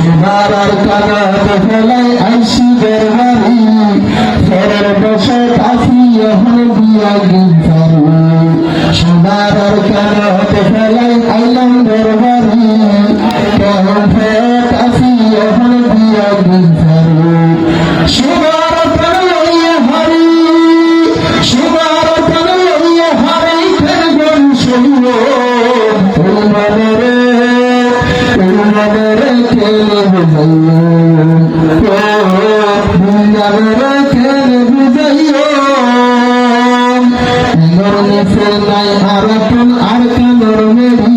সোনার কানাত ফেলাই আইসি দরবারি ফেরার বসে কাফি এখন দিয়া গিন্তারি সোনার কানাত ফেলাই আইলাম দরবারি কেমন ফের কাফি এখন দিয়া গিন্তারি সোনার কানাইয়া হারি সোনার কানাইয়া হারি ফের গন শুনল মনের খেলে বুঝাইও নাই আর কানর মেরি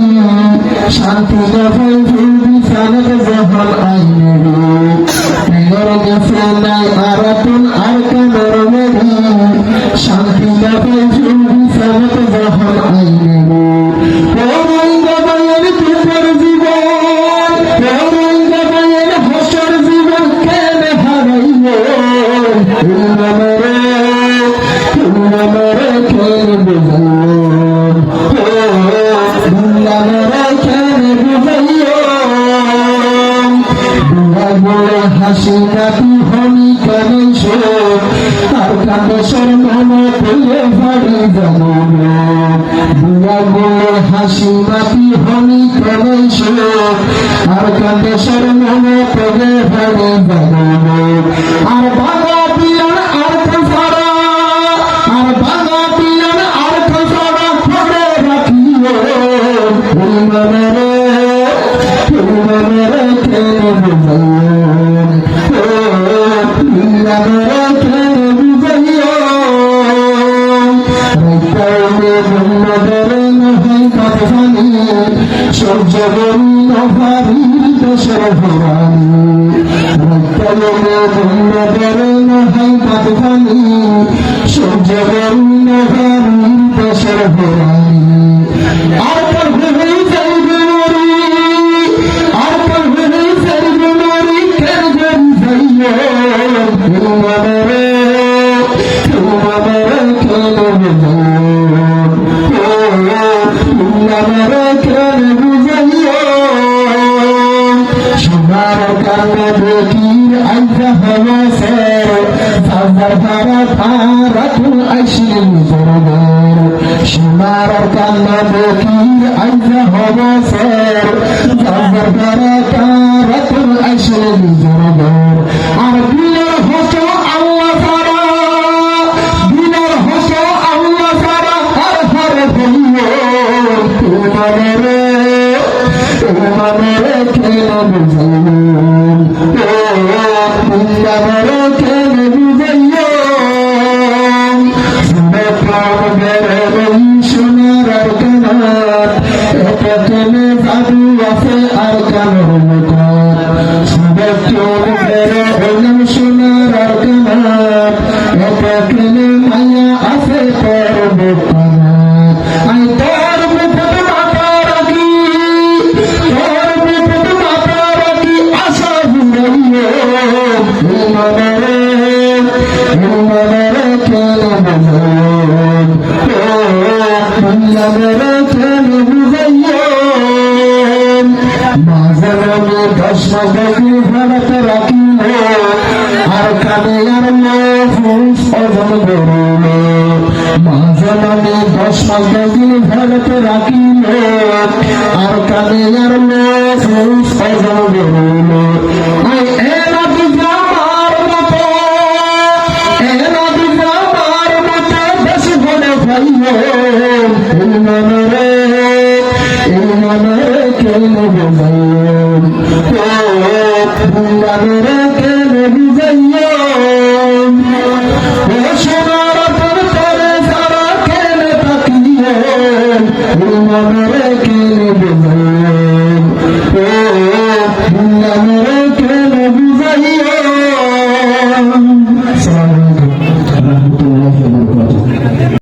শান্তি যখন ফুলবি সানত যখন আইনেরি নাই আর কানর মেরি শান্তি যখন ফুলবি সানত যখন আইনেরি হাসি নাতি হনি কেন আর কাঁদসর মনে পেলে ভারি জানো বুয়া বলে হাসি নাতি হনি কেন আর কাঁদসর মনে পেলে ভারি জানো আর বাবা পিয়ার আর খসারা আর বাবা পিয়ার আর খসারা খবরে রাখিও মনের খেলে সূর্য বন্য ভারী দেশের ভরানি বন্য বরণ হাই পাতভানি সূর্য বন্য ভারী দেশের ভরানি আর কবে যাইবে মরি আর কবে যাইবে মরি কেন যাইও মনে সোনার কানে বেটির আইসা হওয়াছে সাজার ভাড়া রাখুন আইসিল জরদার সোনার কানে বেটির আইসা হওয়াছে সাজার ভাড়া রাখুন আইসিল জরদার আর বিনার হসো আল্লাহ সারা বিনার হসো আল্লাহ সারা হর হর হইও মনের খেলে বুঝাইও সোনার আর কানাত এটা কেনে জাদু আছে আর কানোর মত সোনার আর কানাত এটা কেনে মায়া আছে তোর বোকানাত আই তোর মুখত মাথা রাখি তোর মুখত মাথা রাখি আশা বুড়াইও মনের খেলে বুঝাইও মাঝে মাঝে দশ মাঝে ভারত রাখিল আর কানে আর ফুস অজন গরুল মাঝে মাঝে দশ মাঝে ভারত রাখিল আর কানে আর ফুস অজন গরুল সোনার